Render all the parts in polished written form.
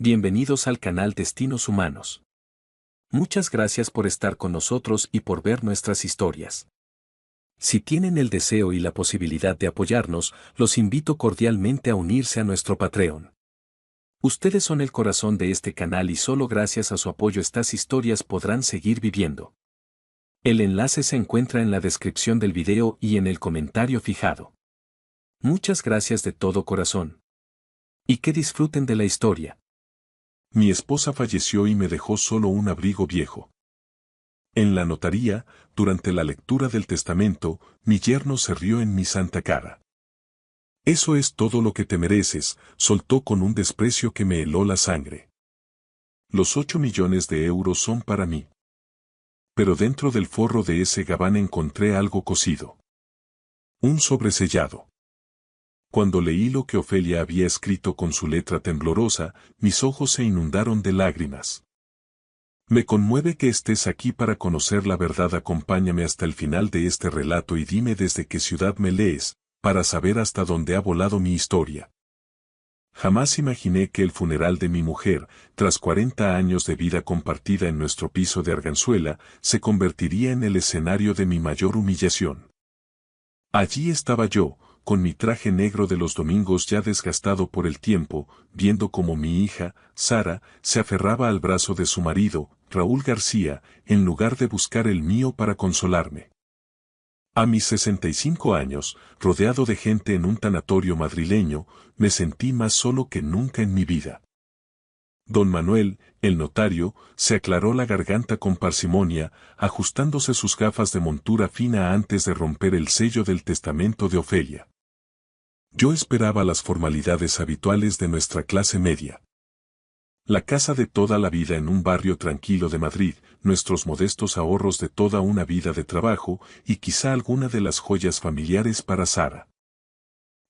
Bienvenidos al canal Destinos Humanos. Muchas gracias por estar con nosotros y por ver nuestras historias. Si tienen el deseo y la posibilidad de apoyarnos, los invito cordialmente a unirse a nuestro Patreon. Ustedes son el corazón de este canal y solo gracias a su apoyo estas historias podrán seguir viviendo. El enlace se encuentra en la descripción del video y en el comentario fijado. Muchas gracias de todo corazón. Y que disfruten de la historia. Mi esposa falleció y me dejó solo un abrigo viejo. En la notaría, durante la lectura del testamento, mi yerno se rió en mi santa cara. Eso es todo lo que te mereces, soltó con un desprecio que me heló la sangre. Los 8 millones de euros son para mí. Pero dentro del forro de ese gabán encontré algo cosido. Un sobresellado. Cuando leí lo que Ofelia había escrito con su letra temblorosa, mis ojos se inundaron de lágrimas. Me conmueve que estés aquí para conocer la verdad. Acompáñame hasta el final de este relato y dime desde qué ciudad me lees, para saber hasta dónde ha volado mi historia. Jamás imaginé que el funeral de mi mujer, tras 40 años de vida compartida en nuestro piso de Arganzuela, se convertiría en el escenario de mi mayor humillación. Allí estaba yo, con mi traje negro de los domingos ya desgastado por el tiempo, viendo cómo mi hija, Sara, se aferraba al brazo de su marido, Raúl García, en lugar de buscar el mío para consolarme. A mis 65 años, rodeado de gente en un tanatorio madrileño, me sentí más solo que nunca en mi vida. Don Manuel, el notario, se aclaró la garganta con parsimonia, ajustándose sus gafas de montura fina antes de romper el sello del testamento de Ofelia. Yo esperaba las formalidades habituales de nuestra clase media. La casa de toda la vida en un barrio tranquilo de Madrid, nuestros modestos ahorros de toda una vida de trabajo y quizá alguna de las joyas familiares para Sara.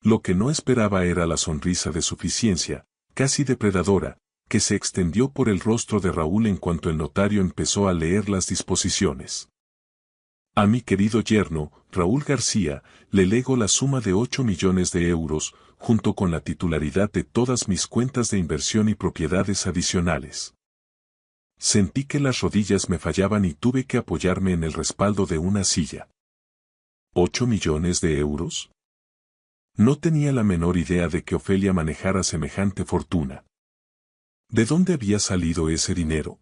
Lo que no esperaba era la sonrisa de suficiencia, casi depredadora, que se extendió por el rostro de Raúl en cuanto el notario empezó a leer las disposiciones. A mi querido yerno, Raúl García, le lego la suma de 8 millones de euros, junto con la titularidad de todas mis cuentas de inversión y propiedades adicionales. Sentí que las rodillas me fallaban y tuve que apoyarme en el respaldo de una silla. ¿8 millones de euros? No tenía la menor idea de que Ofelia manejara semejante fortuna. ¿De dónde había salido ese dinero?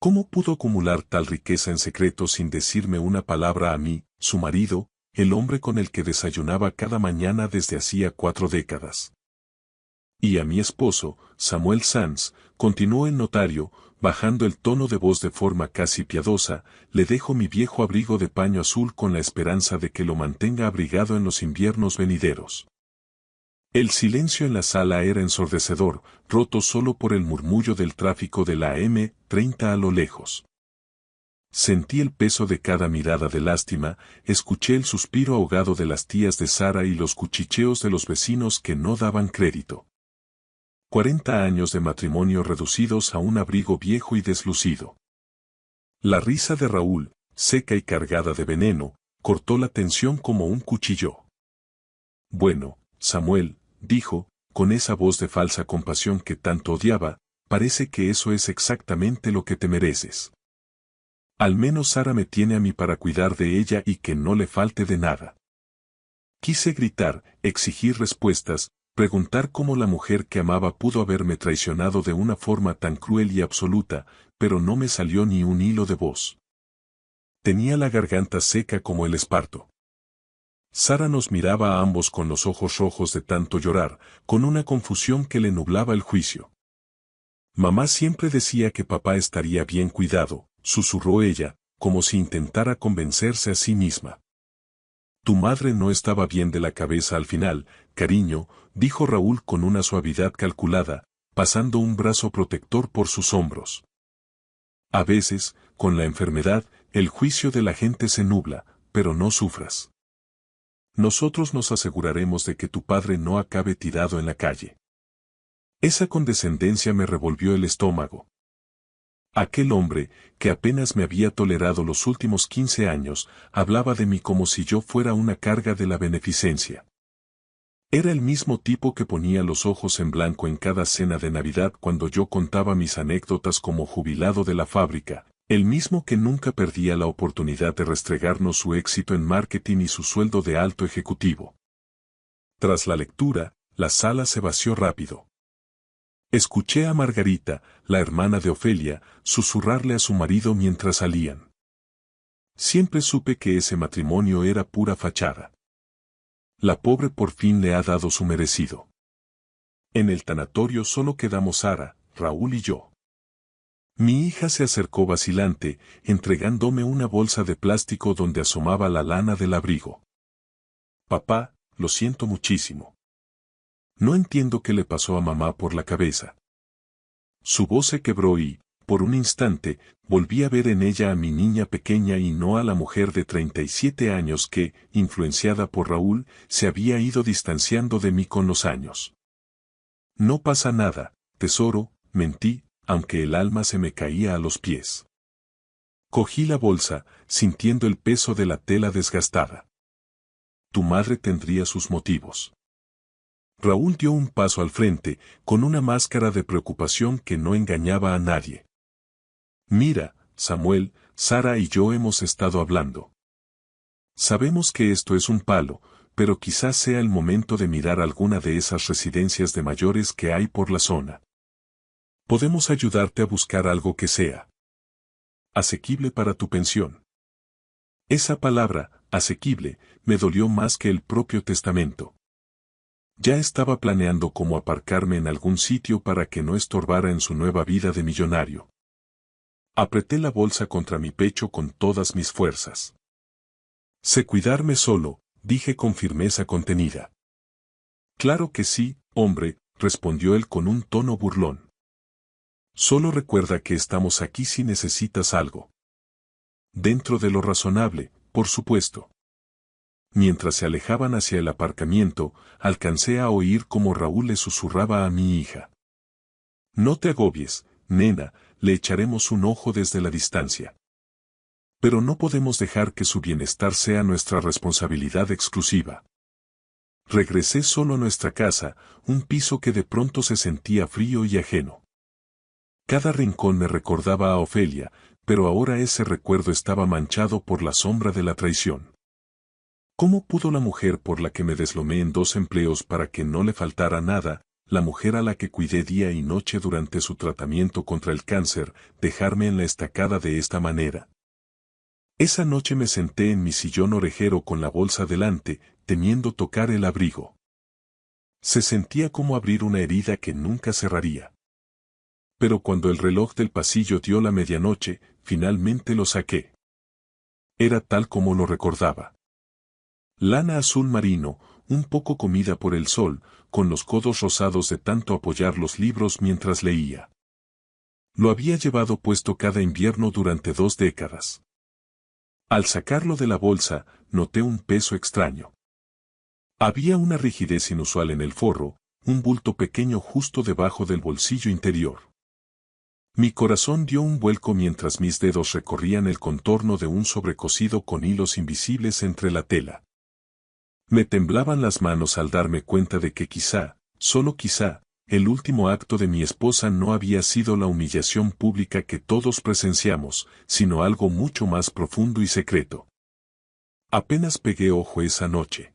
¿Cómo pudo acumular tal riqueza en secreto sin decirme una palabra a mí, su marido, el hombre con el que desayunaba cada mañana desde hacía 4 décadas? Y a mi esposo, Samuel Sanz, continuó el notario, bajando el tono de voz de forma casi piadosa, le dejo mi viejo abrigo de paño azul con la esperanza de que lo mantenga abrigado en los inviernos venideros. El silencio en la sala era ensordecedor, roto solo por el murmullo del tráfico de la M30 a lo lejos. Sentí el peso de cada mirada de lástima, escuché el suspiro ahogado de las tías de Sara y los cuchicheos de los vecinos que no daban crédito. 40 años de matrimonio reducidos a un abrigo viejo y deslucido. La risa de Raúl, seca y cargada de veneno, cortó la tensión como un cuchillo. Bueno, Samuel, dijo, con esa voz de falsa compasión que tanto odiaba, parece que eso es exactamente lo que te mereces. Al menos Sara me tiene a mí para cuidar de ella y que no le falte de nada. Quise gritar, exigir respuestas, preguntar cómo la mujer que amaba pudo haberme traicionado de una forma tan cruel y absoluta, pero no me salió ni un hilo de voz. Tenía la garganta seca como el esparto. Sara nos miraba a ambos con los ojos rojos de tanto llorar, con una confusión que le nublaba el juicio. Mamá siempre decía que papá estaría bien cuidado, susurró ella, como si intentara convencerse a sí misma. Tu madre no estaba bien de la cabeza al final, cariño, dijo Raúl con una suavidad calculada, pasando un brazo protector por sus hombros. A veces, con la enfermedad, el juicio de la gente se nubla, pero no sufras. Nosotros nos aseguraremos de que tu padre no acabe tirado en la calle. Esa condescendencia me revolvió el estómago. Aquel hombre, que apenas me había tolerado los últimos 15 años, hablaba de mí como si yo fuera una carga de la beneficencia. Era el mismo tipo que ponía los ojos en blanco en cada cena de Navidad cuando yo contaba mis anécdotas como jubilado de la fábrica, el mismo que nunca perdía la oportunidad de restregarnos su éxito en marketing y su sueldo de alto ejecutivo. Tras la lectura, la sala se vació rápido. Escuché a Margarita, la hermana de Ofelia, susurrarle a su marido mientras salían. Siempre supe que ese matrimonio era pura fachada. La pobre por fin le ha dado su merecido. En el tanatorio solo quedamos Sara, Raúl y yo. Mi hija se acercó vacilante, entregándome una bolsa de plástico donde asomaba la lana del abrigo. Papá, lo siento muchísimo. No entiendo qué le pasó a mamá por la cabeza. Su voz se quebró y, por un instante, volví a ver en ella a mi niña pequeña y no a la mujer de 37 años que, influenciada por Raúl, se había ido distanciando de mí con los años. No pasa nada, tesoro, mentí, aunque el alma se me caía a los pies. Cogí la bolsa, sintiendo el peso de la tela desgastada. Tu madre tendría sus motivos. Raúl dio un paso al frente, con una máscara de preocupación que no engañaba a nadie. Mira, Samuel, Sara y yo hemos estado hablando. Sabemos que esto es un palo, pero quizás sea el momento de mirar alguna de esas residencias de mayores que hay por la zona. Podemos ayudarte a buscar algo que sea asequible para tu pensión. Esa palabra, asequible, me dolió más que el propio testamento. Ya estaba planeando cómo aparcarme en algún sitio para que no estorbara en su nueva vida de millonario. Apreté la bolsa contra mi pecho con todas mis fuerzas. Sé cuidarme solo, dije con firmeza contenida. Claro que sí, hombre, respondió él con un tono burlón. Solo recuerda que estamos aquí si necesitas algo. Dentro de lo razonable, por supuesto. Mientras se alejaban hacia el aparcamiento, alcancé a oír cómo Raúl le susurraba a mi hija. No te agobies, nena, le echaremos un ojo desde la distancia. Pero no podemos dejar que su bienestar sea nuestra responsabilidad exclusiva. Regresé solo a nuestra casa, un piso que de pronto se sentía frío y ajeno. Cada rincón me recordaba a Ofelia, pero ahora ese recuerdo estaba manchado por la sombra de la traición. ¿Cómo pudo la mujer por la que me deslomé en 2 empleos para que no le faltara nada, la mujer a la que cuidé día y noche durante su tratamiento contra el cáncer, dejarme en la estacada de esta manera? Esa noche me senté en mi sillón orejero con la bolsa delante, temiendo tocar el abrigo. Se sentía como abrir una herida que nunca cerraría. Pero cuando el reloj del pasillo dio la medianoche, finalmente lo saqué. Era tal como lo recordaba. Lana azul marino, un poco comida por el sol, con los codos rosados de tanto apoyar los libros mientras leía. Lo había llevado puesto cada invierno durante 2 décadas. Al sacarlo de la bolsa, noté un peso extraño. Había una rigidez inusual en el forro, un bulto pequeño justo debajo del bolsillo interior. Mi corazón dio un vuelco mientras mis dedos recorrían el contorno de un sobrecosido con hilos invisibles entre la tela. Me temblaban las manos al darme cuenta de que quizá, solo quizá, el último acto de mi esposa no había sido la humillación pública que todos presenciamos, sino algo mucho más profundo y secreto. Apenas pegué ojo esa noche.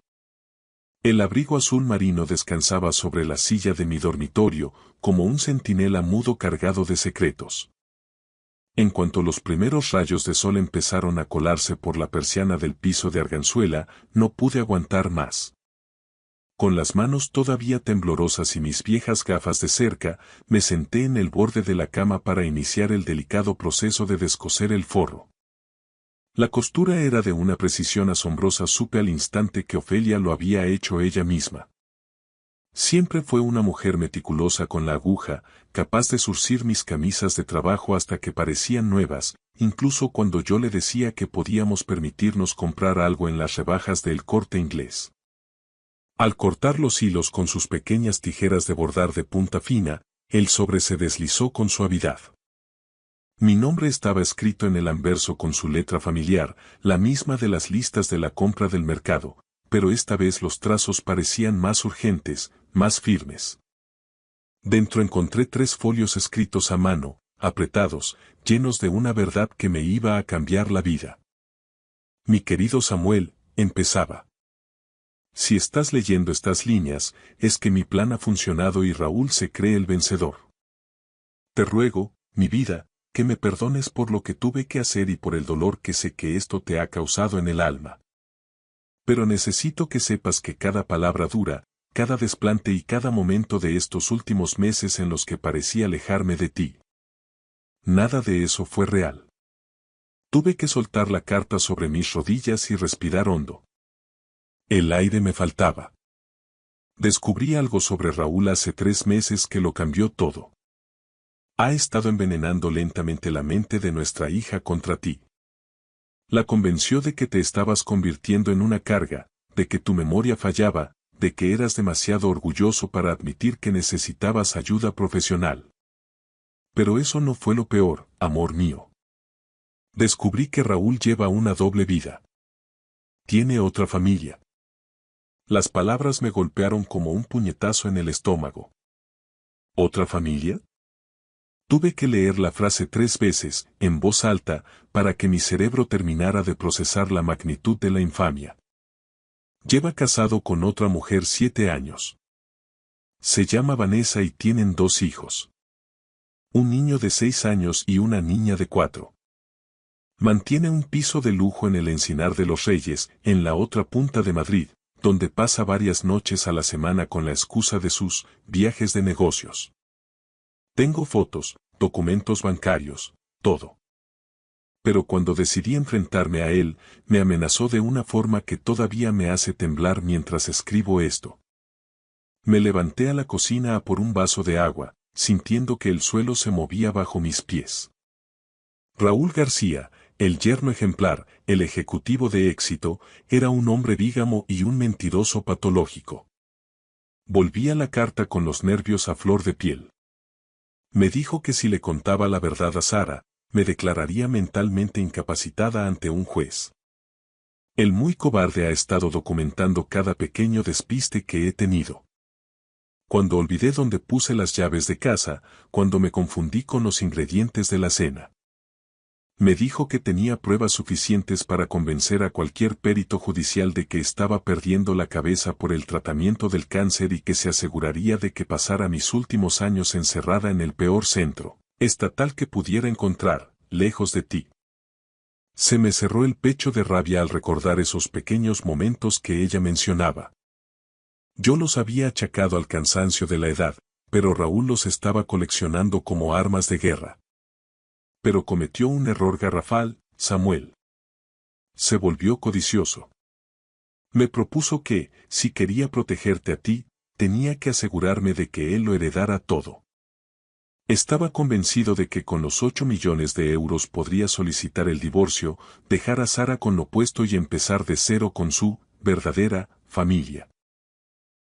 El abrigo azul marino descansaba sobre la silla de mi dormitorio, como un centinela mudo cargado de secretos. En cuanto los primeros rayos de sol empezaron a colarse por la persiana del piso de arganzuela, no pude aguantar más. Con las manos todavía temblorosas y mis viejas gafas de cerca, me senté en el borde de la cama para iniciar el delicado proceso de descoser el forro. La costura era de una precisión asombrosa. Supe al instante que Ofelia lo había hecho ella misma. Siempre fue una mujer meticulosa con la aguja, capaz de zurcir mis camisas de trabajo hasta que parecían nuevas, incluso cuando yo le decía que podíamos permitirnos comprar algo en las rebajas del Corte Inglés. Al cortar los hilos con sus pequeñas tijeras de bordar de punta fina, el sobre se deslizó con suavidad. Mi nombre estaba escrito en el anverso con su letra familiar, la misma de las listas de la compra del mercado, pero esta vez los trazos parecían más urgentes, más firmes. Dentro encontré 3 folios escritos a mano, apretados, llenos de una verdad que me iba a cambiar la vida. Mi querido Samuel, empezaba. Si estás leyendo estas líneas, es que mi plan ha funcionado y Raúl se cree el vencedor. Te ruego, mi vida, que me perdones por lo que tuve que hacer y por el dolor que sé que esto te ha causado en el alma. Pero necesito que sepas que cada palabra dura, cada desplante y cada momento de estos últimos meses en los que parecía alejarme de ti. Nada de eso fue real. Tuve que soltar la carta sobre mis rodillas y respirar hondo. El aire me faltaba. Descubrí algo sobre Raúl hace 3 meses que lo cambió todo. Ha estado envenenando lentamente la mente de nuestra hija contra ti. La convenció de que te estabas convirtiendo en una carga, de que tu memoria fallaba, de que eras demasiado orgulloso para admitir que necesitabas ayuda profesional. Pero eso no fue lo peor, amor mío. Descubrí que Raúl lleva una doble vida. Tiene otra familia. Las palabras me golpearon como un puñetazo en el estómago. ¿Otra familia? Tuve que leer la frase 3 veces, en voz alta, para que mi cerebro terminara de procesar la magnitud de la infamia. Lleva casado con otra mujer 7 años. Se llama Vanessa y tienen 2 hijos. Un niño de 6 años y una niña de 4. Mantiene un piso de lujo en el Encinar de los Reyes, en la otra punta de Madrid, donde pasa varias noches a la semana con la excusa de sus viajes de negocios. Tengo fotos, documentos bancarios, todo. Pero cuando decidí enfrentarme a él, me amenazó de una forma que todavía me hace temblar mientras escribo esto. Me levanté a la cocina a por un vaso de agua, sintiendo que el suelo se movía bajo mis pies. Raúl García, el yerno ejemplar, el ejecutivo de éxito, era un hombre bígamo y un mentiroso patológico. Volví a la carta con los nervios a flor de piel. Me dijo que si le contaba la verdad a Sara, me declararía mentalmente incapacitada ante un juez. El muy cobarde ha estado documentando cada pequeño despiste que he tenido. Cuando olvidé dónde puse las llaves de casa, cuando me confundí con los ingredientes de la cena. Me dijo que tenía pruebas suficientes para convencer a cualquier perito judicial de que estaba perdiendo la cabeza por el tratamiento del cáncer y que se aseguraría de que pasara mis últimos años encerrada en el peor centro estatal que pudiera encontrar, lejos de ti. Se me cerró el pecho de rabia al recordar esos pequeños momentos que ella mencionaba. Yo los había achacado al cansancio de la edad, pero Raúl los estaba coleccionando como armas de guerra. Pero cometió un error garrafal, Samuel. Se volvió codicioso. Me propuso que, si quería protegerte a ti, tenía que asegurarme de que él lo heredara todo. Estaba convencido de que con los 8 millones de euros podría solicitar el divorcio, dejar a Sara con lo puesto y empezar de cero con su verdadera familia.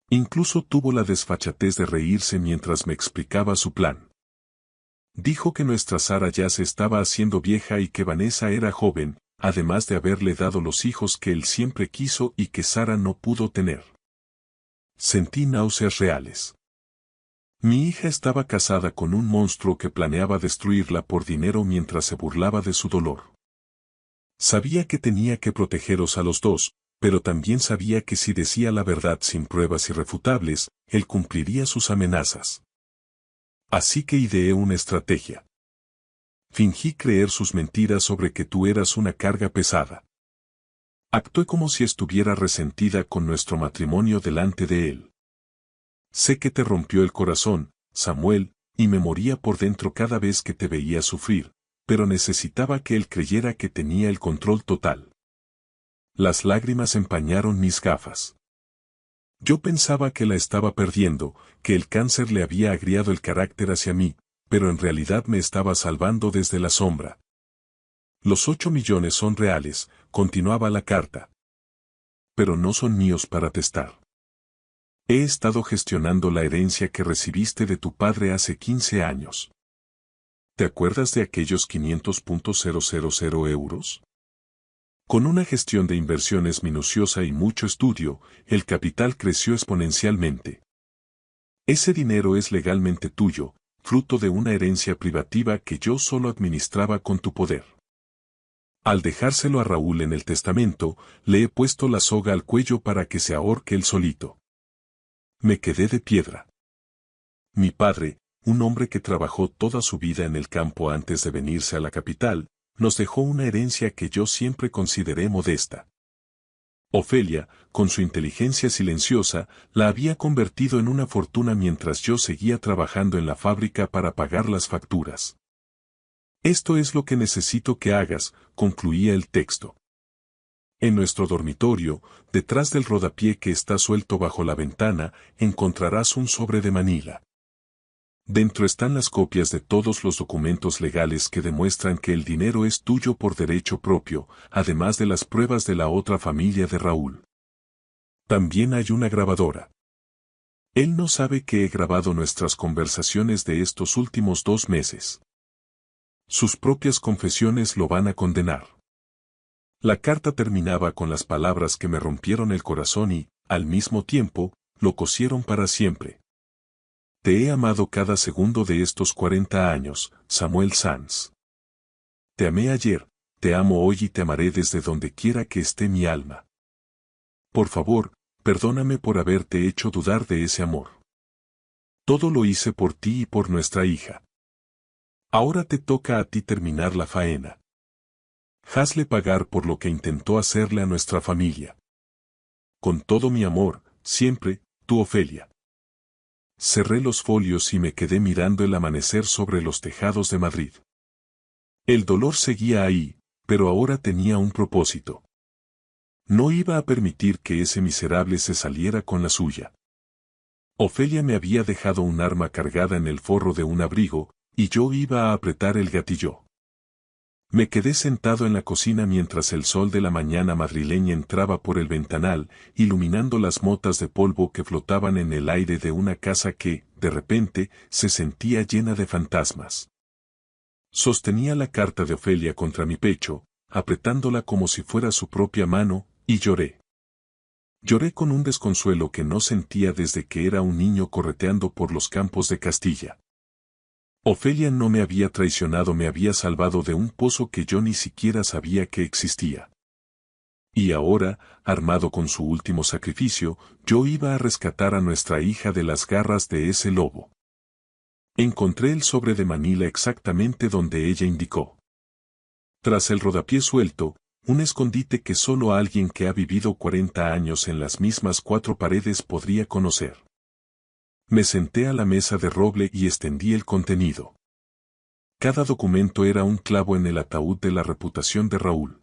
Incluso tuvo la desfachatez de reírse mientras me explicaba su plan. Dijo que nuestra Sara ya se estaba haciendo vieja y que Vanessa era joven, además de haberle dado los hijos que él siempre quiso y que Sara no pudo tener. Sentí náuseas reales. Mi hija estaba casada con un monstruo que planeaba destruirla por dinero mientras se burlaba de su dolor. Sabía que tenía que protegeros a los dos, pero también sabía que si decía la verdad sin pruebas irrefutables, él cumpliría sus amenazas. Así que ideé una estrategia. Fingí creer sus mentiras sobre que tú eras una carga pesada. Actué como si estuviera resentida con nuestro matrimonio delante de él. Sé que te rompió el corazón, Samuel, y me moría por dentro cada vez que te veía sufrir, pero necesitaba que él creyera que tenía el control total. Las lágrimas empañaron mis gafas. Yo pensaba que la estaba perdiendo, que el cáncer le había agriado el carácter hacia mí, pero en realidad me estaba salvando desde la sombra. Los 8 millones son reales, continuaba la carta. Pero no son míos para testar. He estado gestionando la herencia que recibiste de tu padre hace 15 años. ¿Te acuerdas de aquellos 500.000 euros? Con una gestión de inversiones minuciosa y mucho estudio, el capital creció exponencialmente. Ese dinero es legalmente tuyo, fruto de una herencia privativa que yo solo administraba con tu poder. Al dejárselo a Raúl en el testamento, le he puesto la soga al cuello para que se ahorque él solito. Me quedé de piedra. Mi padre, un hombre que trabajó toda su vida en el campo antes de venirse a la capital, nos dejó una herencia que yo siempre consideré modesta. Ofelia, con su inteligencia silenciosa, la había convertido en una fortuna mientras yo seguía trabajando en la fábrica para pagar las facturas. Esto es lo que necesito que hagas, concluía el texto. En nuestro dormitorio, detrás del rodapié que está suelto bajo la ventana, encontrarás un sobre de Manila. Dentro están las copias de todos los documentos legales que demuestran que el dinero es tuyo por derecho propio, además de las pruebas de la otra familia de Raúl. También hay una grabadora. Él no sabe que he grabado nuestras conversaciones de estos últimos 2 meses. Sus propias confesiones lo van a condenar. La carta terminaba con las palabras que me rompieron el corazón y, al mismo tiempo, lo cosieron para siempre. Te he amado cada segundo de estos 40 años, Samuel Sanz. Te amé ayer, te amo hoy y te amaré desde donde quiera que esté mi alma. Por favor, perdóname por haberte hecho dudar de ese amor. Todo lo hice por ti y por nuestra hija. Ahora te toca a ti terminar la faena. Hazle pagar por lo que intentó hacerle a nuestra familia. Con todo mi amor, siempre, tu Ofelia. Cerré los folios y me quedé mirando el amanecer sobre los tejados de Madrid. El dolor seguía ahí, pero ahora tenía un propósito. No iba a permitir que ese miserable se saliera con la suya. Ofelia me había dejado un arma cargada en el forro de un abrigo, y yo iba a apretar el gatillo. Me quedé sentado en la cocina mientras el sol de la mañana madrileña entraba por el ventanal, iluminando las motas de polvo que flotaban en el aire de una casa que, de repente, se sentía llena de fantasmas. Sostenía la carta de Ofelia contra mi pecho, apretándola como si fuera su propia mano, y lloré. Lloré con un desconsuelo que no sentía desde que era un niño correteando por los campos de Castilla. Ofelia no me había traicionado, me había salvado de un pozo que yo ni siquiera sabía que existía. Y ahora, armado con su último sacrificio, yo iba a rescatar a nuestra hija de las garras de ese lobo. Encontré el sobre de Manila exactamente donde ella indicó. Tras el rodapié suelto, un escondite que solo alguien que ha vivido 40 años en las mismas 4 paredes podría conocer. Me senté a la mesa de roble y extendí el contenido. Cada documento era un clavo en el ataúd de la reputación de Raúl.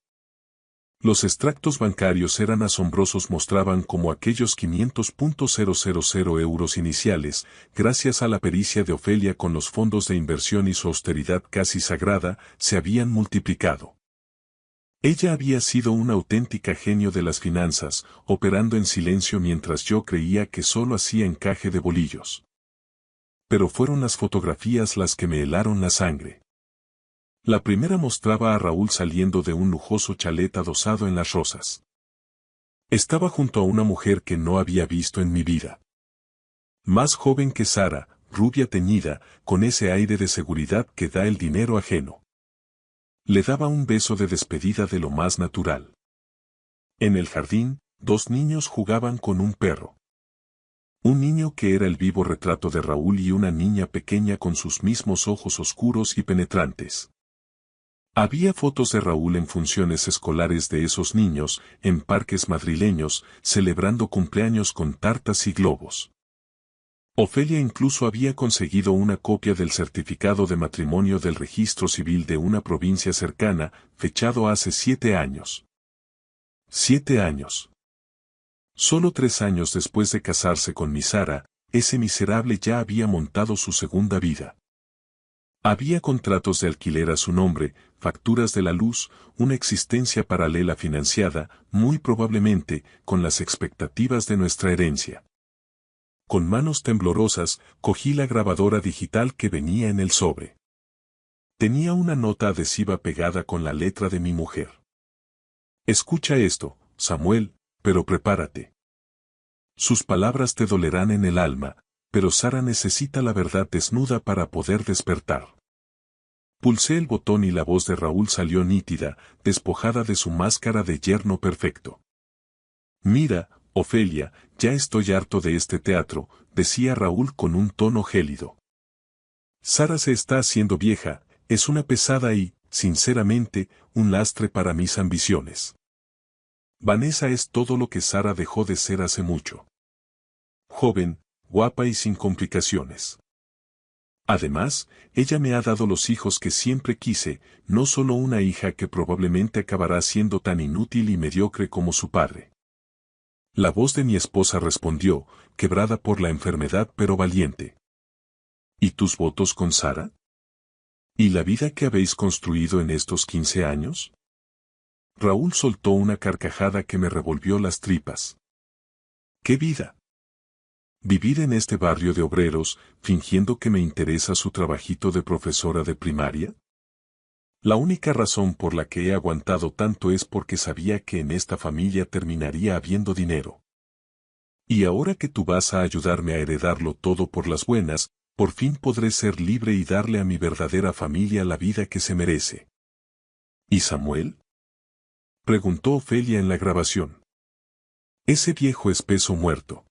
Los extractos bancarios eran asombrosos, mostraban cómo aquellos 500.000 euros iniciales, gracias a la pericia de Ofelia con los fondos de inversión y su austeridad casi sagrada, se habían multiplicado. Ella había sido una auténtica genio de las finanzas, operando en silencio mientras yo creía que solo hacía encaje de bolillos. Pero fueron las fotografías las que me helaron la sangre. La primera mostraba a Raúl saliendo de un lujoso chalet adosado en Las Rozas. Estaba junto a una mujer que no había visto en mi vida. Más joven que Sara, rubia teñida, con ese aire de seguridad que da el dinero ajeno. Le daba un beso de despedida de lo más natural. En el jardín, 2 niños jugaban con un perro. Un niño que era el vivo retrato de Raúl y una niña pequeña con sus mismos ojos oscuros y penetrantes. Había fotos de Raúl en funciones escolares de esos niños, en parques madrileños, celebrando cumpleaños con tartas y globos. Ofelia incluso había conseguido una copia del certificado de matrimonio del registro civil de una provincia cercana, fechado hace 7 años. 7 años. Solo 3 años después de casarse con mi Sara, ese miserable ya había montado su segunda vida. Había contratos de alquiler a su nombre, facturas de la luz, una existencia paralela financiada, muy probablemente, con las expectativas de nuestra herencia. Con manos temblorosas, cogí la grabadora digital que venía en el sobre. Tenía una nota adhesiva pegada con la letra de mi mujer. Escucha esto, Samuel, pero prepárate. Sus palabras te dolerán en el alma, pero Sara necesita la verdad desnuda para poder despertar. Pulsé el botón y la voz de Raúl salió nítida, despojada de su máscara de yerno perfecto. Mira, Ofelia, ya estoy harto de este teatro, decía Raúl con un tono gélido. Sara se está haciendo vieja, es una pesada y, sinceramente, un lastre para mis ambiciones. Vanessa es todo lo que Sara dejó de ser hace mucho. Joven, guapa y sin complicaciones. Además, ella me ha dado los hijos que siempre quise, no solo una hija que probablemente acabará siendo tan inútil y mediocre como su padre. La voz de mi esposa respondió, quebrada por la enfermedad pero valiente. ¿Y tus votos con Sara? ¿Y la vida que habéis construido en estos 15 años? Raúl soltó una carcajada que me revolvió las tripas. ¿Qué vida? ¿Vivir en este barrio de obreros, fingiendo que me interesa su trabajito de profesora de primaria? La única razón por la que he aguantado tanto es porque sabía que en esta familia terminaría habiendo dinero. Y ahora que tú vas a ayudarme a heredarlo todo por las buenas, por fin podré ser libre y darle a mi verdadera familia la vida que se merece. ¿Y Samuel? Preguntó Ofelia en la grabación. Ese viejo espeso muerto.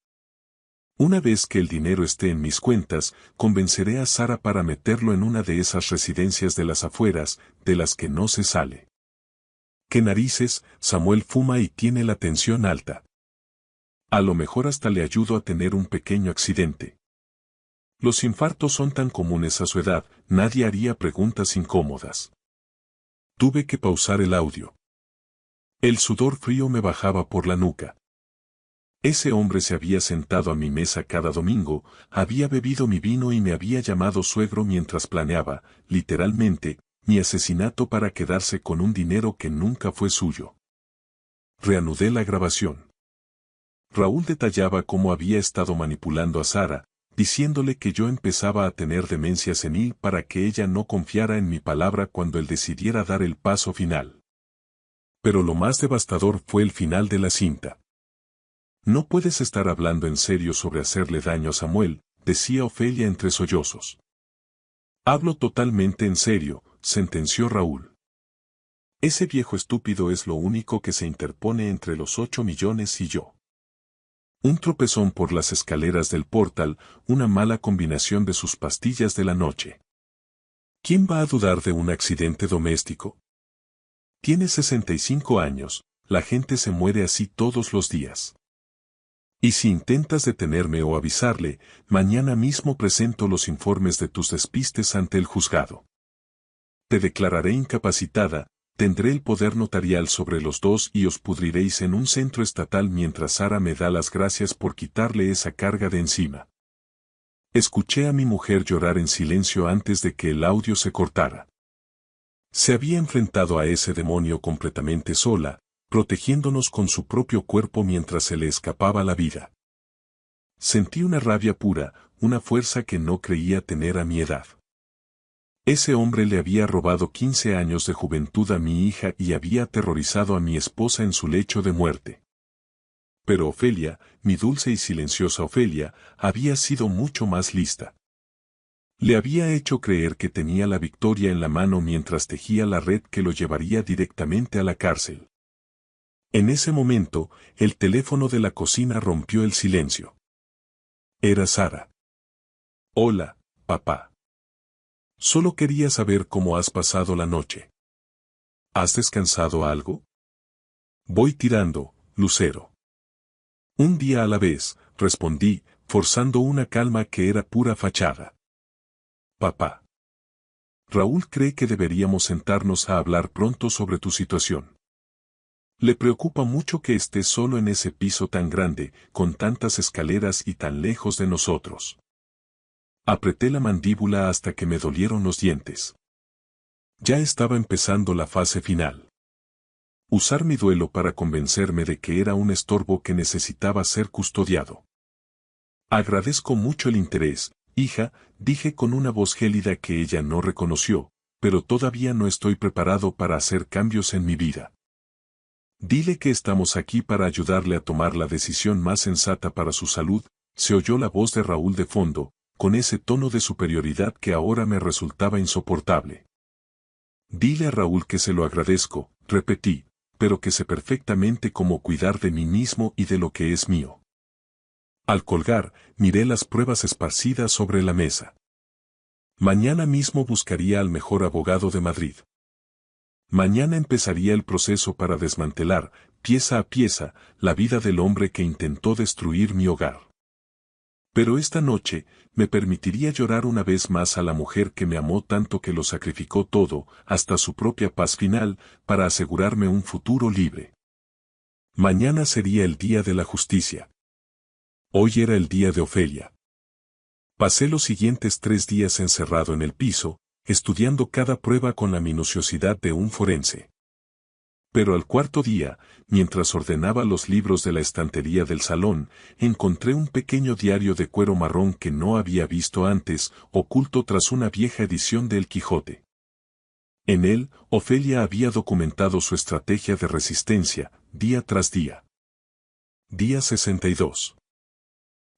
Una vez que el dinero esté en mis cuentas, convenceré a Sara para meterlo en una de esas residencias de las afueras, de las que no se sale. ¿Qué narices? Samuel fuma y tiene la tensión alta. A lo mejor hasta le ayudo a tener un pequeño accidente. Los infartos son tan comunes a su edad, nadie haría preguntas incómodas. Tuve que pausar el audio. El sudor frío me bajaba por la nuca. Ese hombre se había sentado a mi mesa cada domingo, había bebido mi vino y me había llamado suegro mientras planeaba, literalmente, mi asesinato para quedarse con un dinero que nunca fue suyo. Reanudé la grabación. Raúl detallaba cómo había estado manipulando a Sara, diciéndole que yo empezaba a tener demencia senil para que ella no confiara en mi palabra cuando él decidiera dar el paso final. Pero lo más devastador fue el final de la cinta. No puedes estar hablando en serio sobre hacerle daño a Samuel, decía Ofelia entre sollozos. Hablo totalmente en serio, sentenció Raúl. Ese viejo estúpido es lo único que se interpone entre los 8 millones y yo. Un tropezón por las escaleras del portal, una mala combinación de sus pastillas de la noche. ¿Quién va a dudar de un accidente doméstico? Tiene 65 años, la gente se muere así todos los días. Y si intentas detenerme o avisarle, mañana mismo presento los informes de tus despistes ante el juzgado. Te declararé incapacitada, tendré el poder notarial sobre los dos y os pudriréis en un centro estatal mientras Sara me da las gracias por quitarle esa carga de encima. Escuché a mi mujer llorar en silencio antes de que el audio se cortara. Se había enfrentado a ese demonio completamente sola, protegiéndonos con su propio cuerpo mientras se le escapaba la vida. Sentí una rabia pura, una fuerza que no creía tener a mi edad. Ese hombre le había robado 15 años de juventud a mi hija y había aterrorizado a mi esposa en su lecho de muerte. Pero Ofelia, mi dulce y silenciosa Ofelia, había sido mucho más lista. Le había hecho creer que tenía la victoria en la mano mientras tejía la red que lo llevaría directamente a la cárcel. En ese momento, el teléfono de la cocina rompió el silencio. Era Sara. Hola, papá. Solo quería saber cómo has pasado la noche. ¿Has descansado algo? Voy tirando, Lucero. Un día a la vez, respondí, forzando una calma que era pura fachada. Papá. Raúl cree que deberíamos sentarnos a hablar pronto sobre tu situación. Le preocupa mucho que estés solo en ese piso tan grande, con tantas escaleras y tan lejos de nosotros. Apreté la mandíbula hasta que me dolieron los dientes. Ya estaba empezando la fase final. Usar mi duelo para convencerme de que era un estorbo que necesitaba ser custodiado. Agradezco mucho el interés, hija, dije con una voz gélida que ella no reconoció, pero todavía no estoy preparado para hacer cambios en mi vida. Dile que estamos aquí para ayudarle a tomar la decisión más sensata para su salud. Se oyó la voz de Raúl de fondo, con ese tono de superioridad que ahora me resultaba insoportable. Dile a Raúl que se lo agradezco, repetí, pero que sé perfectamente cómo cuidar de mí mismo y de lo que es mío. Al colgar, miré las pruebas esparcidas sobre la mesa. Mañana mismo buscaría al mejor abogado de Madrid. Mañana empezaría el proceso para desmantelar, pieza a pieza, la vida del hombre que intentó destruir mi hogar. Pero esta noche, me permitiría llorar una vez más a la mujer que me amó tanto que lo sacrificó todo, hasta su propia paz final, para asegurarme un futuro libre. Mañana sería el día de la justicia. Hoy era el día de Ofelia. Pasé los siguientes 3 días encerrado en el piso, estudiando cada prueba con la minuciosidad de un forense. Pero al 4.º día, mientras ordenaba los libros de la estantería del salón, encontré un pequeño diario de cuero marrón que no había visto antes, oculto tras una vieja edición de El Quijote. En él, Ofelia había documentado su estrategia de resistencia, día tras día. Día 62.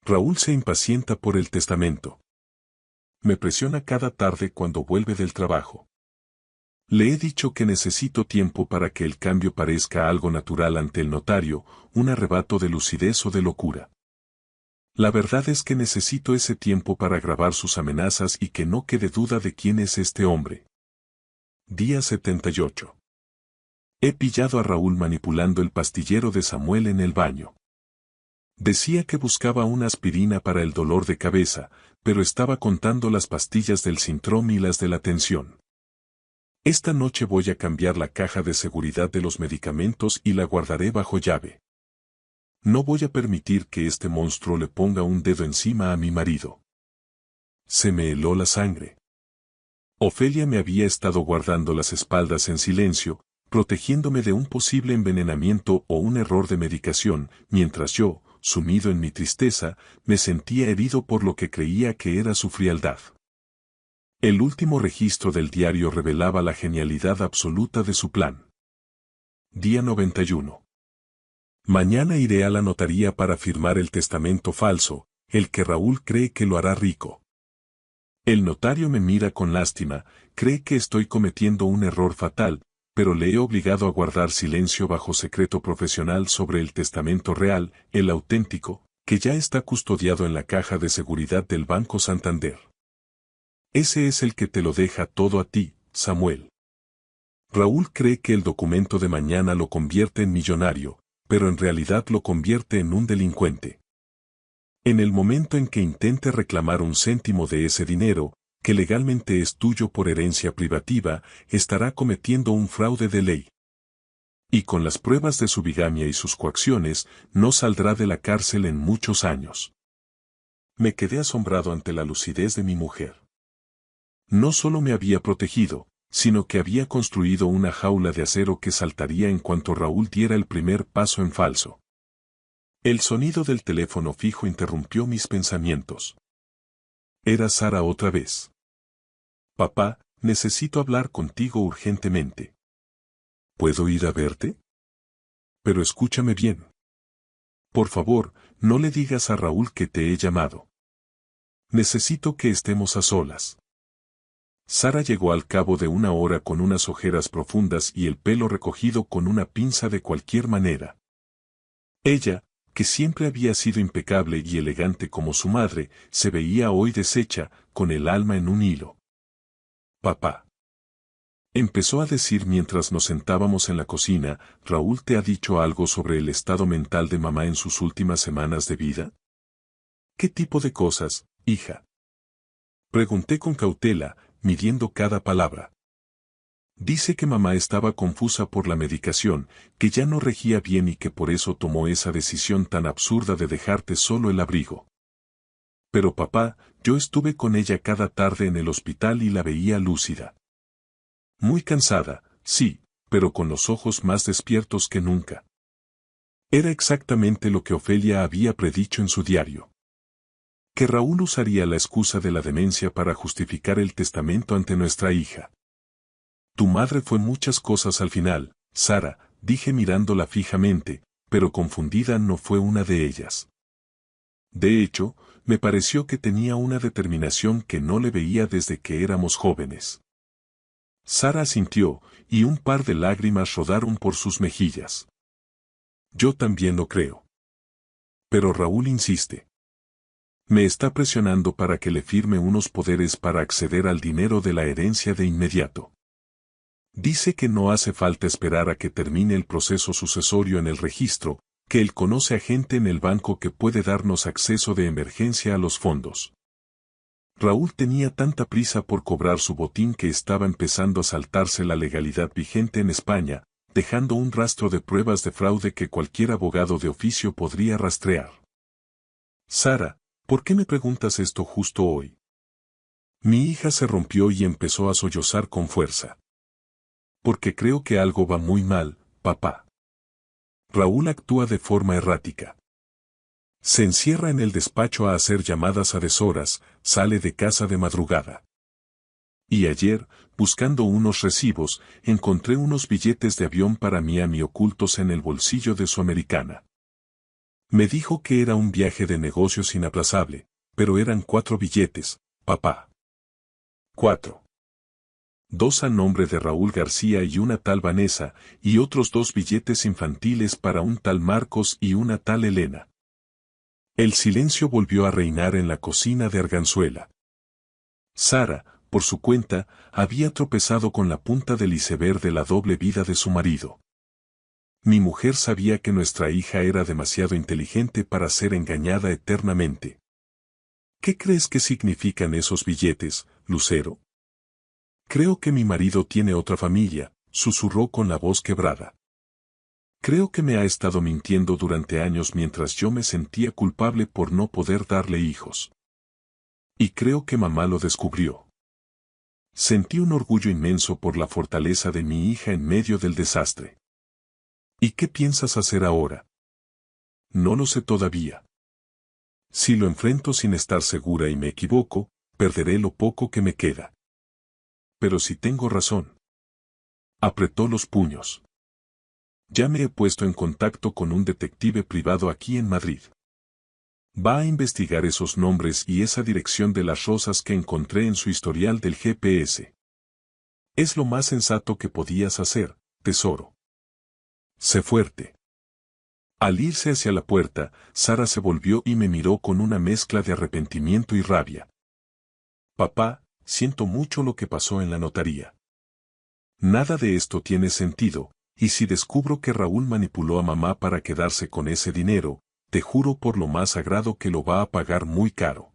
Raúl se impacienta por el testamento. Me presiona cada tarde cuando vuelve del trabajo. Le he dicho que necesito tiempo para que el cambio parezca algo natural ante el notario, un arrebato de lucidez o de locura. La verdad es que necesito ese tiempo para grabar sus amenazas y que no quede duda de quién es este hombre. Día 78. He pillado a Raúl manipulando el pastillero de Samuel en el baño. Decía que buscaba una aspirina para el dolor de cabeza, pero estaba contando las pastillas del Sintrom y las de la tensión. Esta noche voy a cambiar la caja de seguridad de los medicamentos y la guardaré bajo llave. No voy a permitir que este monstruo le ponga un dedo encima a mi marido. Se me heló la sangre. Ofelia me había estado guardando las espaldas en silencio, protegiéndome de un posible envenenamiento o un error de medicación, mientras yo, sumido en mi tristeza, me sentía herido por lo que creía que era su frialdad. El último registro del diario revelaba la genialidad absoluta de su plan. Día 91. Mañana iré a la notaría para firmar el testamento falso, el que Raúl cree que lo hará rico. El notario me mira con lástima, cree que estoy cometiendo un error fatal, pero le he obligado a guardar silencio bajo secreto profesional sobre el testamento real, el auténtico, que ya está custodiado en la caja de seguridad del Banco Santander. Ese es el que te lo deja todo a ti, Samuel. Raúl cree que el documento de mañana lo convierte en millonario, pero en realidad lo convierte en un delincuente. En el momento en que intente reclamar un céntimo de ese dinero, que legalmente es tuyo por herencia privativa, estará cometiendo un fraude de ley. Y con las pruebas de su bigamia y sus coacciones, no saldrá de la cárcel en muchos años. Me quedé asombrado ante la lucidez de mi mujer. No solo me había protegido, sino que había construido una jaula de acero que saltaría en cuanto Raúl diera el primer paso en falso. El sonido del teléfono fijo interrumpió mis pensamientos. Era Sara otra vez. Papá, necesito hablar contigo urgentemente. ¿Puedo ir a verte? Pero escúchame bien. Por favor, no le digas a Raúl que te he llamado. Necesito que estemos a solas. Sara llegó al cabo de una hora con unas ojeras profundas y el pelo recogido con una pinza de cualquier manera. Ella, que siempre había sido impecable y elegante como su madre, se veía hoy deshecha, con el alma en un hilo. Papá. Empezó a decir mientras nos sentábamos en la cocina, ¿Raúl te ha dicho algo sobre el estado mental de mamá en sus últimas semanas de vida? ¿Qué tipo de cosas, hija? Pregunté con cautela, midiendo cada palabra. Dice que mamá estaba confusa por la medicación, que ya no regía bien y que por eso tomó esa decisión tan absurda de dejarte solo el abrigo. Pero papá, yo estuve con ella cada tarde en el hospital y la veía lúcida. Muy cansada, sí, pero con los ojos más despiertos que nunca. Era exactamente lo que Ofelia había predicho en su diario. Que Raúl usaría la excusa de la demencia para justificar el testamento ante nuestra hija. Tu madre fue muchas cosas al final, Sara, dije mirándola fijamente, pero confundida no fue una de ellas. De hecho, me pareció que tenía una determinación que no le veía desde que éramos jóvenes. Sara asintió, y un par de lágrimas rodaron por sus mejillas. Yo también lo creo. Pero Raúl insiste. Me está presionando para que le firme unos poderes para acceder al dinero de la herencia de inmediato. Dice que no hace falta esperar a que termine el proceso sucesorio en el registro, que él conoce a gente en el banco que puede darnos acceso de emergencia a los fondos. Raúl tenía tanta prisa por cobrar su botín que estaba empezando a saltarse la legalidad vigente en España, dejando un rastro de pruebas de fraude que cualquier abogado de oficio podría rastrear. Sara, ¿por qué me preguntas esto justo hoy? Mi hija se rompió y empezó a sollozar con fuerza. Porque creo que algo va muy mal, papá. Raúl actúa de forma errática. Se encierra en el despacho a hacer llamadas a deshoras, sale de casa de madrugada. Y ayer, buscando unos recibos, encontré unos billetes de avión para Miami ocultos en el bolsillo de su americana. Me dijo que era un viaje de negocios inaplazable, pero eran 4 billetes, papá. 4. 2 a nombre de Raúl García y una tal Vanessa, y otros 2 billetes infantiles para un tal Marcos y una tal Elena. El silencio volvió a reinar en la cocina de Arganzuela. Sara, por su cuenta, había tropezado con la punta del iceberg de la doble vida de su marido. Mi mujer sabía que nuestra hija era demasiado inteligente para ser engañada eternamente. ¿Qué crees que significan esos billetes, Lucero? Creo que mi marido tiene otra familia, susurró con la voz quebrada. Creo que me ha estado mintiendo durante años mientras yo me sentía culpable por no poder darle hijos. Y creo que mamá lo descubrió. Sentí un orgullo inmenso por la fortaleza de mi hija en medio del desastre. ¿Y qué piensas hacer ahora? No lo sé todavía. Si lo enfrento sin estar segura y me equivoco, perderé lo poco que me queda. Pero si tengo razón. Apretó los puños. Ya me he puesto en contacto con un detective privado aquí en Madrid. Va a investigar esos nombres y esa dirección de las rosas que encontré en su historial del GPS. Es lo más sensato que podías hacer, tesoro. Sé fuerte. Al irse hacia la puerta, Sara se volvió y me miró con una mezcla de arrepentimiento y rabia. Papá, siento mucho lo que pasó en la notaría. Nada de esto tiene sentido, y si descubro que Raúl manipuló a mamá para quedarse con ese dinero, te juro por lo más sagrado que lo va a pagar muy caro.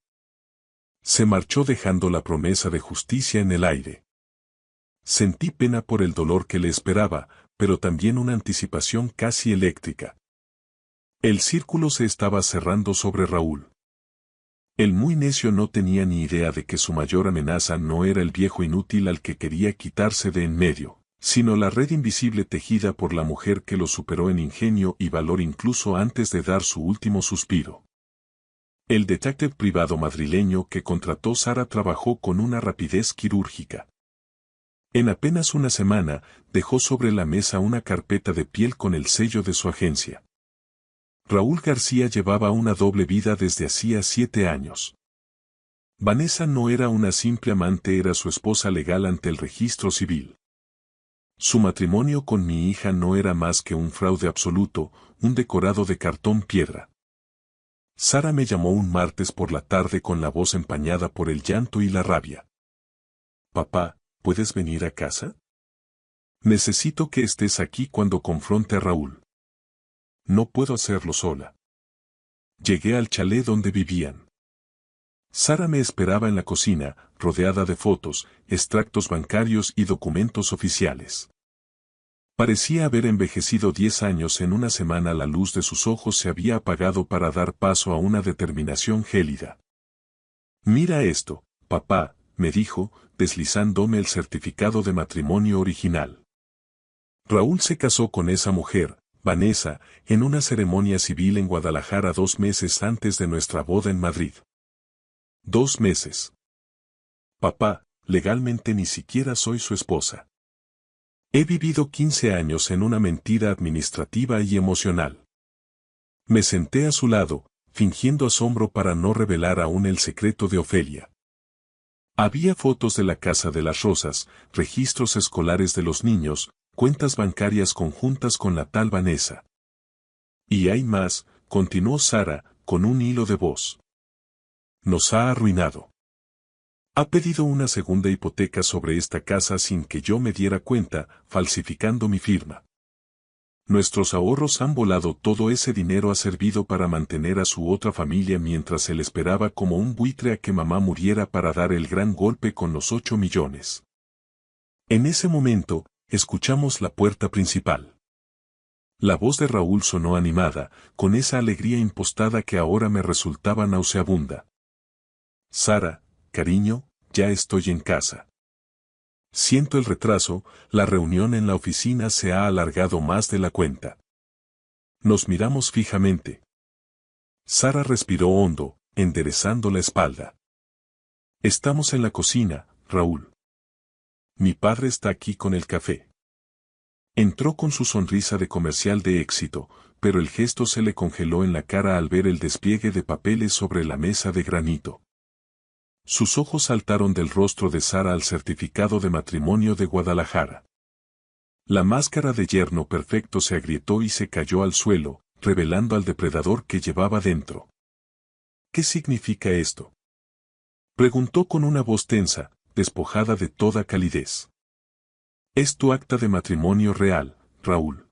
Se marchó dejando la promesa de justicia en el aire. Sentí pena por el dolor que le esperaba, pero también una anticipación casi eléctrica. El círculo se estaba cerrando sobre Raúl. El muy necio no tenía ni idea de que su mayor amenaza no era el viejo inútil al que quería quitarse de en medio, sino la red invisible tejida por la mujer que lo superó en ingenio y valor incluso antes de dar su último suspiro. El detective privado madrileño que contrató Sara trabajó con una rapidez quirúrgica. En apenas una semana, dejó sobre la mesa una carpeta de piel con el sello de su agencia. Raúl García llevaba una doble vida desde hacía 7 años. Vanessa no era una simple amante, era su esposa legal ante el registro civil. Su matrimonio con mi hija no era más que un fraude absoluto, un decorado de cartón piedra. Sara me llamó un martes por la tarde con la voz empañada por el llanto y la rabia. Papá, ¿puedes venir a casa? Necesito que estés aquí cuando confronte a Raúl. No puedo hacerlo sola. Llegué al chalet donde vivían. Sara me esperaba en la cocina, rodeada de fotos, extractos bancarios y documentos oficiales. Parecía haber envejecido 10 años en una semana. La luz de sus ojos se había apagado para dar paso a una determinación gélida. Mira esto, papá, me dijo, deslizándome el certificado de matrimonio original. Raúl se casó con esa mujer, Vanessa, en una ceremonia civil en Guadalajara 2 meses antes de nuestra boda en Madrid. 2 meses. Papá, legalmente ni siquiera soy su esposa. He vivido 15 años en una mentira administrativa y emocional. Me senté a su lado, fingiendo asombro para no revelar aún el secreto de Ofelia. Había fotos de la Casa de las Rosas, registros escolares de los niños, cuentas bancarias conjuntas con la tal Vanessa. Y hay más, continuó Sara, con un hilo de voz. Nos ha arruinado. Ha pedido una segunda hipoteca sobre esta casa sin que yo me diera cuenta, falsificando mi firma. Nuestros ahorros han volado, todo ese dinero ha servido para mantener a su otra familia mientras él esperaba como un buitre a que mamá muriera para dar el gran golpe con los 8 millones. En ese momento, escuchamos la puerta principal. La voz de Raúl sonó animada, con esa alegría impostada que ahora me resultaba nauseabunda. Sara, cariño, ya estoy en casa. Siento el retraso, la reunión en la oficina se ha alargado más de la cuenta. Nos miramos fijamente. Sara respiró hondo, enderezando la espalda. Estamos en la cocina, Raúl. Mi padre está aquí con el café. Entró con su sonrisa de comercial de éxito, pero el gesto se le congeló en la cara al ver el despliegue de papeles sobre la mesa de granito. Sus ojos saltaron del rostro de Sara al certificado de matrimonio de Guadalajara. La máscara de yerno perfecto se agrietó y se cayó al suelo, revelando al depredador que llevaba dentro. ¿Qué significa esto?, preguntó con una voz tensa, despojada de toda calidez. Es tu acta de matrimonio real, Raúl.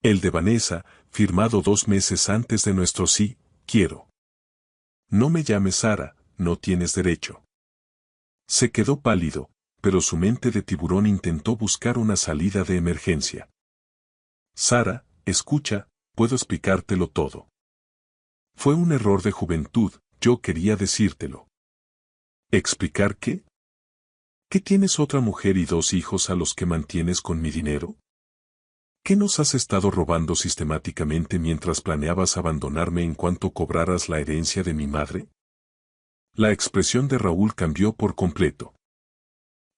El de Vanessa, firmado 2 meses antes de nuestro sí, quiero. No me llames Sara. No tienes derecho. Se quedó pálido, pero su mente de tiburón intentó buscar una salida de emergencia. Sara, escucha, puedo explicártelo todo. Fue un error de juventud, yo quería decírtelo. ¿Explicar qué? ¿Que tienes otra mujer y 2 hijos a los que mantienes con mi dinero? ¿Qué nos has estado robando sistemáticamente mientras planeabas abandonarme en cuanto cobraras la herencia de mi madre? La expresión de Raúl cambió por completo.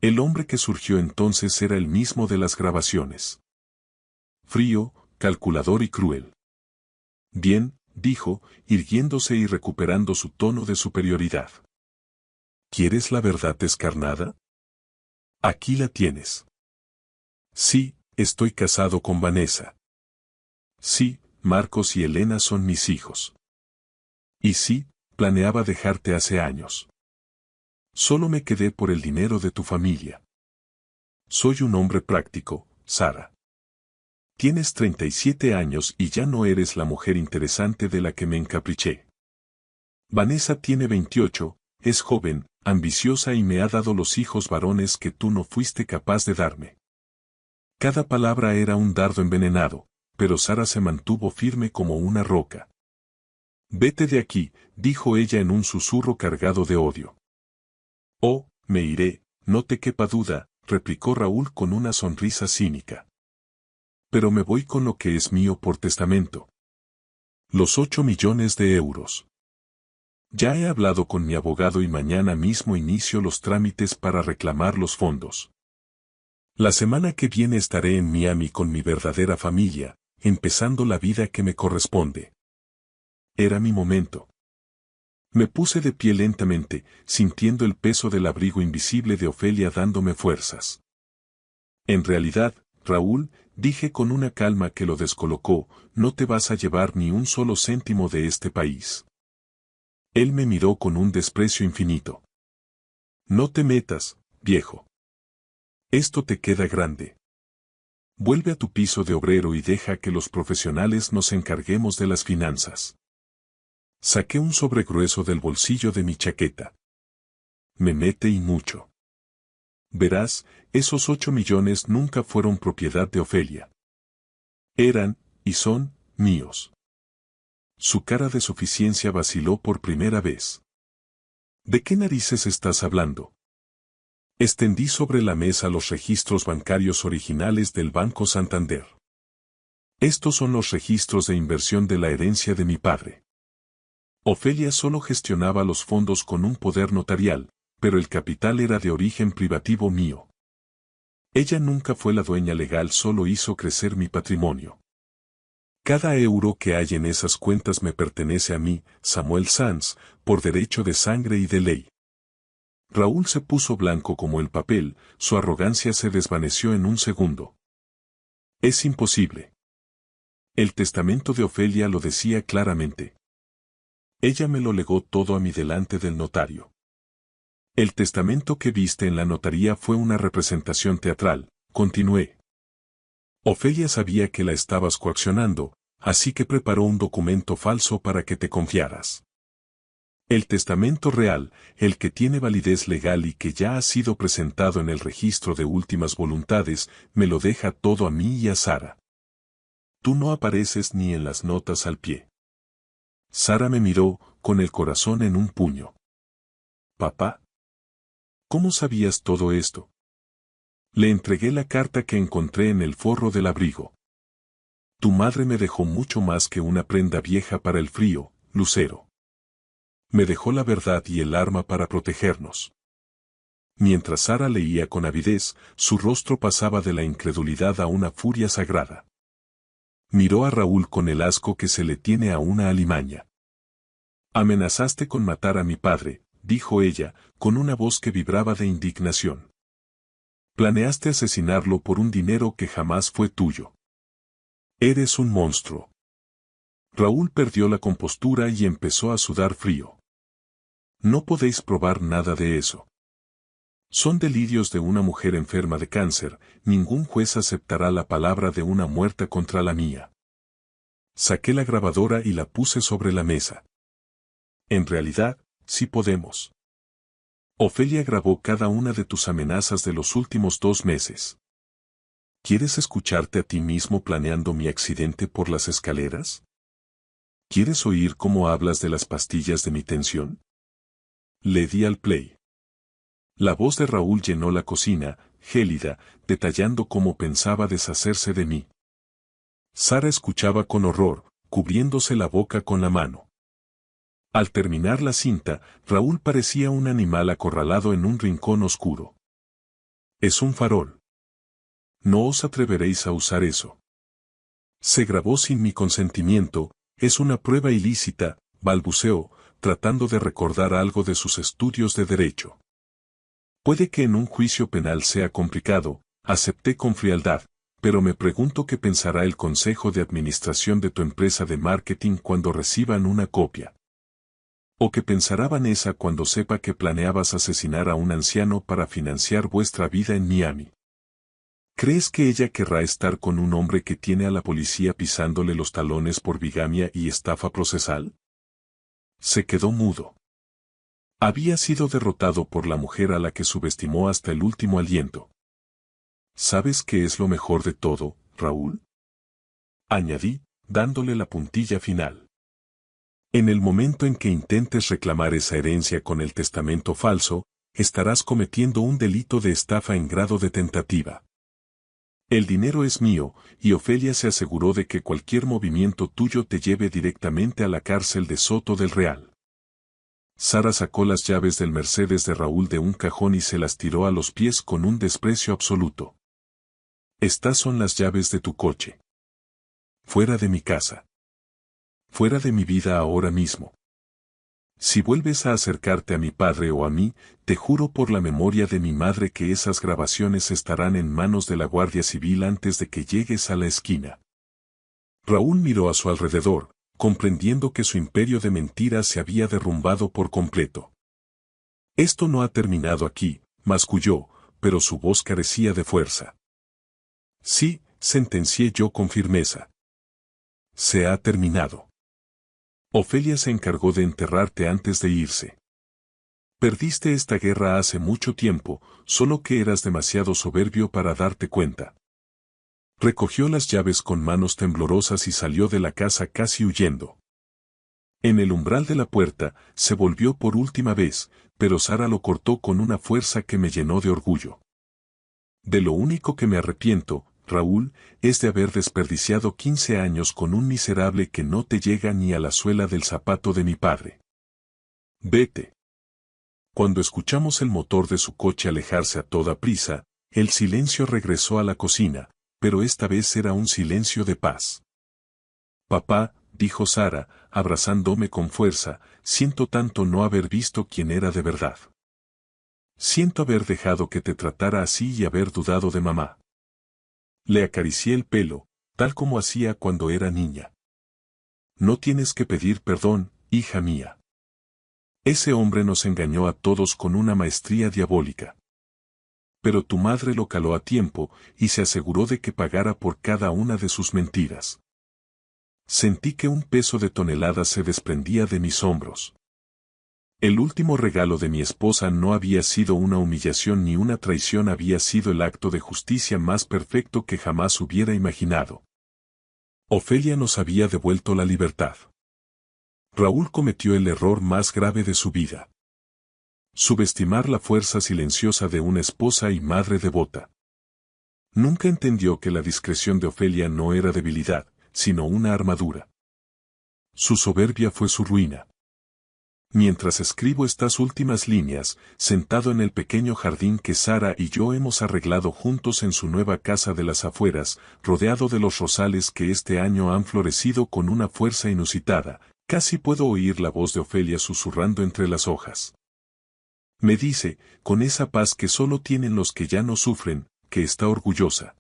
El hombre que surgió entonces era el mismo de las grabaciones. Frío, calculador y cruel. Bien, dijo, irguiéndose y recuperando su tono de superioridad. ¿Quieres la verdad descarnada? Aquí la tienes. Sí, estoy casado con Vanessa. Sí, Marcos y Elena son mis hijos. Y sí, planeaba dejarte hace años. Solo me quedé por el dinero de tu familia. Soy un hombre práctico, Sara. Tienes 37 años y ya no eres la mujer interesante de la que me encapriché. Vanessa tiene 28, es joven, ambiciosa y me ha dado los hijos varones que tú no fuiste capaz de darme. Cada palabra era un dardo envenenado, pero Sara se mantuvo firme como una roca. Vete de aquí, dijo ella en un susurro cargado de odio. Oh, me iré, no te quepa duda, replicó Raúl con una sonrisa cínica. Pero me voy con lo que es mío por testamento. Los 8 millones de euros. Ya he hablado con mi abogado y mañana mismo inicio los trámites para reclamar los fondos. La semana que viene estaré en Miami con mi verdadera familia, empezando la vida que me corresponde. Era mi momento. Me puse de pie lentamente, sintiendo el peso del abrigo invisible de Ofelia dándome fuerzas. En realidad, Raúl, dije con una calma que lo descolocó, no te vas a llevar ni un solo céntimo de este país. Él me miró con un desprecio infinito. No te metas, viejo. Esto te queda grande. Vuelve a tu piso de obrero y deja que los profesionales nos encarguemos de las finanzas. Saqué un sobre grueso del bolsillo de mi chaqueta. Me mete y mucho. Verás, esos 8 millones nunca fueron propiedad de Ofelia. Eran, y son, míos. Su cara de suficiencia vaciló por primera vez. ¿De qué narices estás hablando? Extendí sobre la mesa los registros bancarios originales del Banco Santander. Estos son los registros de inversión de la herencia de mi padre. Ofelia solo gestionaba los fondos con un poder notarial, pero el capital era de origen privativo mío. Ella nunca fue la dueña legal, solo hizo crecer mi patrimonio. Cada euro que hay en esas cuentas me pertenece a mí, Samuel Sanz, por derecho de sangre y de ley. Raúl se puso blanco como el papel, su arrogancia se desvaneció en un segundo. Es imposible. El testamento de Ofelia lo decía claramente. Ella me lo legó todo a mí delante del notario. El testamento que viste en la notaría fue una representación teatral, continué. Ofelia sabía que la estabas coaccionando, así que preparó un documento falso para que te confiaras. El testamento real, el que tiene validez legal y que ya ha sido presentado en el registro de últimas voluntades, me lo deja todo a mí y a Sara. Tú no apareces ni en las notas al pie. Sara me miró, con el corazón en un puño. Papá, ¿cómo sabías todo esto? Le entregué la carta que encontré en el forro del abrigo. Tu madre me dejó mucho más que una prenda vieja para el frío, Lucero. Me dejó la verdad y el arma para protegernos. Mientras Sara leía con avidez, su rostro pasaba de la incredulidad a una furia sagrada. Miró a Raúl con el asco que se le tiene a una alimaña. Amenazaste con matar a mi padre, dijo ella, con una voz que vibraba de indignación. Planeaste asesinarlo por un dinero que jamás fue tuyo. Eres un monstruo. Raúl perdió la compostura y empezó a sudar frío. No podéis probar nada de eso. Son delirios de una mujer enferma de cáncer, ningún juez aceptará la palabra de una muerta contra la mía. Saqué la grabadora y la puse sobre la mesa. En realidad, sí podemos. Ofelia grabó cada una de tus amenazas de los últimos 2 meses. ¿Quieres escucharte a ti mismo planeando mi accidente por las escaleras? ¿Quieres oír cómo hablas de las pastillas de mi tensión? Le di al play. La voz de Raúl llenó la cocina, gélida, detallando cómo pensaba deshacerse de mí. Sara escuchaba con horror, cubriéndose la boca con la mano. Al terminar la cinta, Raúl parecía un animal acorralado en un rincón oscuro. Es un farol. No os atreveréis a usar eso. Se grabó sin mi consentimiento, es una prueba ilícita, balbuceó, tratando de recordar algo de sus estudios de derecho. Puede que en un juicio penal sea complicado, acepté con frialdad, pero me pregunto qué pensará el consejo de administración de tu empresa de marketing cuando reciban una copia. ¿O qué pensará Vanessa cuando sepa que planeabas asesinar a un anciano para financiar vuestra vida en Miami? ¿Crees que ella querrá estar con un hombre que tiene a la policía pisándole los talones por bigamia y estafa procesal? Se quedó mudo. Había sido derrotado por la mujer a la que subestimó hasta el último aliento. ¿Sabes qué es lo mejor de todo, Raúl? Añadí, dándole la puntilla final. En el momento en que intentes reclamar esa herencia con el testamento falso, estarás cometiendo un delito de estafa en grado de tentativa. El dinero es mío, y Ofelia se aseguró de que cualquier movimiento tuyo te lleve directamente a la cárcel de Soto del Real. Sara sacó las llaves del Mercedes de Raúl de un cajón y se las tiró a los pies con un desprecio absoluto. Estas son las llaves de tu coche. Fuera de mi casa. Fuera de mi vida ahora mismo. Si vuelves a acercarte a mi padre o a mí, te juro por la memoria de mi madre que esas grabaciones estarán en manos de la Guardia Civil antes de que llegues a la esquina. Raúl miró a su alrededor, comprendiendo que su imperio de mentiras se había derrumbado por completo. Esto no ha terminado aquí, masculló, pero su voz carecía de fuerza. Sí, sentencié yo con firmeza. Se ha terminado. Ofelia se encargó de enterrarte antes de irse. Perdiste esta guerra hace mucho tiempo, solo que eras demasiado soberbio para darte cuenta. Recogió las llaves con manos temblorosas y salió de la casa casi huyendo. En el umbral de la puerta, se volvió por última vez, pero Sara lo cortó con una fuerza que me llenó de orgullo. De lo único que me arrepiento, Raúl, es de haber desperdiciado 15 años con un miserable que no te llega ni a la suela del zapato de mi padre. Vete. Cuando escuchamos el motor de su coche alejarse a toda prisa, El silencio regresó a la cocina, pero esta vez era un silencio de paz. Papá, dijo Sara, abrazándome con fuerza, siento tanto no haber visto quién era de verdad. Siento haber dejado que te tratara así y haber dudado de mamá. Le acaricié el pelo, tal como hacía cuando era niña. No tienes que pedir perdón, hija mía. Ese hombre nos engañó a todos con una maestría diabólica. Pero tu madre lo caló a tiempo y se aseguró de que pagara por cada una de sus mentiras. Sentí que un peso de toneladas se desprendía de mis hombros. El último regalo de mi esposa no había sido una humillación ni una traición, había sido el acto de justicia más perfecto que jamás hubiera imaginado. Ofelia nos había devuelto la libertad. Raúl cometió el error más grave de su vida. Subestimar la fuerza silenciosa de una esposa y madre devota. Nunca entendió que la discreción de Ofelia no era debilidad, sino una armadura. Su soberbia fue su ruina. Mientras escribo estas últimas líneas, sentado en el pequeño jardín que Sara y yo hemos arreglado juntos en su nueva casa de las afueras, rodeado de los rosales que este año han florecido con una fuerza inusitada, casi puedo oír la voz de Ofelia susurrando entre las hojas. Me dice, con esa paz que solo tienen los que ya no sufren, que está orgullosa.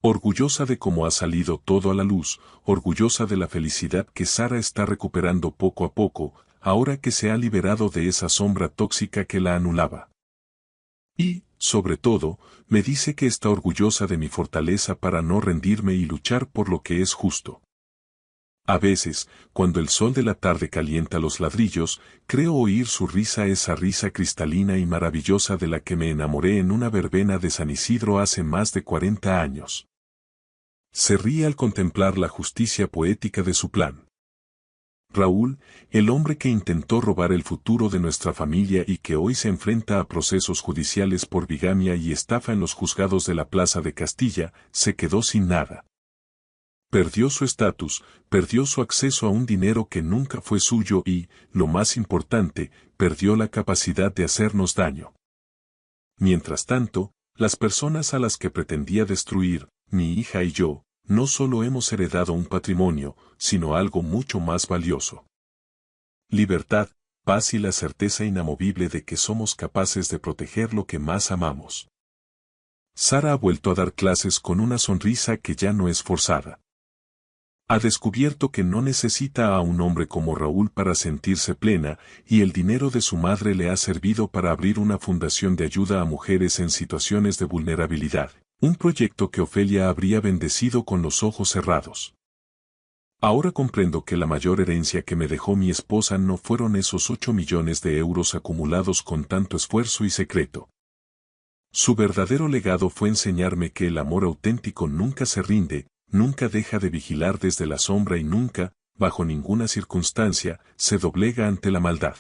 Orgullosa de cómo ha salido todo a la luz, orgullosa de la felicidad que Sara está recuperando poco a poco, ahora que se ha liberado de esa sombra tóxica que la anulaba. Y, sobre todo, me dice que está orgullosa de mi fortaleza para no rendirme y luchar por lo que es justo. A veces, cuando el sol de la tarde calienta los ladrillos, creo oír su risa, esa risa cristalina y maravillosa de la que me enamoré en una verbena de San Isidro hace más de 40 años. Se ríe al contemplar la justicia poética de su plan. Raúl, el hombre que intentó robar el futuro de nuestra familia y que hoy se enfrenta a procesos judiciales por bigamia y estafa en los juzgados de la Plaza de Castilla, se quedó sin nada. Perdió su estatus, perdió su acceso a un dinero que nunca fue suyo y, lo más importante, perdió la capacidad de hacernos daño. Mientras tanto, las personas a las que pretendía destruir, mi hija y yo, no solo hemos heredado un patrimonio, sino algo mucho más valioso. Libertad, paz y la certeza inamovible de que somos capaces de proteger lo que más amamos. Sara ha vuelto a dar clases con una sonrisa que ya no es forzada. Ha descubierto que no necesita a un hombre como Raúl para sentirse plena, y el dinero de su madre le ha servido para abrir una fundación de ayuda a mujeres en situaciones de vulnerabilidad. Un proyecto que Ofelia habría bendecido con los ojos cerrados. Ahora comprendo que la mayor herencia que me dejó mi esposa no fueron esos 8 millones de euros acumulados con tanto esfuerzo y secreto. Su verdadero legado fue enseñarme que el amor auténtico nunca se rinde, nunca deja de vigilar desde la sombra y nunca, bajo ninguna circunstancia, se doblega ante la maldad.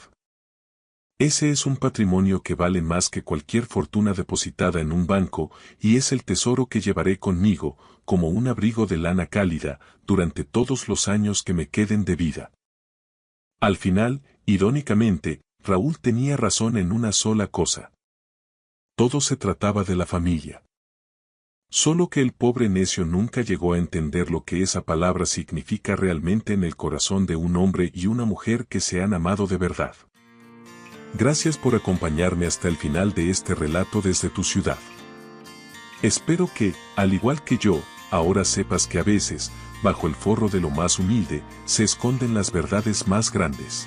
Ese es un patrimonio que vale más que cualquier fortuna depositada en un banco, y es el tesoro que llevaré conmigo, como un abrigo de lana cálida, durante todos los años que me queden de vida. Al final, irónicamente, Raúl tenía razón en una sola cosa. Todo se trataba de la familia. Solo que el pobre necio nunca llegó a entender lo que esa palabra significa realmente en el corazón de un hombre y una mujer que se han amado de verdad. Gracias por acompañarme hasta el final de este relato desde tu ciudad. Espero que, al igual que yo, ahora sepas que a veces, bajo el forro de lo más humilde, se esconden las verdades más grandes.